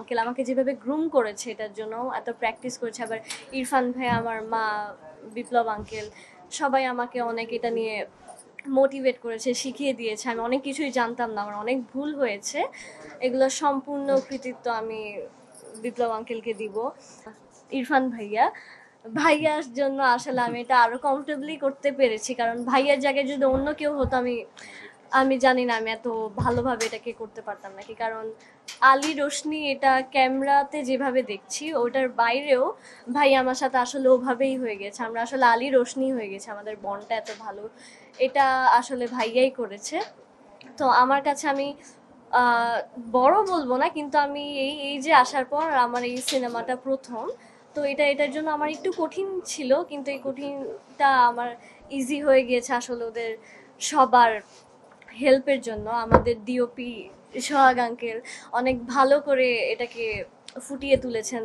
Uncle আমাকে যেভাবে groom করেছে এটার জন্য, এত প্র্যাকটিস করেছে। আবার ইরফান ভাই, আমার মা, বিপ্লব আঙ্কেল, সবাই আমাকে অনেক এটা নিয়ে মোটিভেট করেছে, শিখিয়ে দিয়েছে। আমি অনেক কিছুই জানতাম না, আমার অনেক ভুল হয়েছে, এগুলো সম্পূর্ণ কৃতিত্ব আমি বিপ্লব আঙ্কেলকে দিব। ইরফান ভাইয়া, ভাইয়ার জন্য আসলে আমি এটা আরো কমফোর্টেবলি করতে পেরেছি, কারণ ভাইয়ার জায়গায় যদি অন্য কেউ হতো, আমি আমি জানি না আমি এত ভালোভাবে এটাকে করতে পারতাম নাকি। কারণ আলী রোশনি এটা ক্যামেরাতে যেভাবে দেখছি, ওটার বাইরেও ভাই আমার সাথে আসলে ওভাবেই হয়ে গেছে। আমরা আসলে আলী রোশনি হয়ে গেছে, আমাদের বন্ডটা এত ভালো, এটা আসলে ভাইয়াই করেছে। তো আমার কাছে আমি আহ, বড় বলবো না, কিন্তু আমি এই এই যে আসার পর আমার এই সিনেমাটা প্রথম, তো এটার জন্য আমার একটু কঠিন ছিল, কিন্তু এই কঠিনটা আমার ইজি হয়ে গিয়েছে আসলে ওদের সবার হেল্পের জন্য। আমাদের ডিওপি সোহাগ আঙ্কেল অনেক ভালো করে এটাকে ফুটিয়ে তুলেছেন।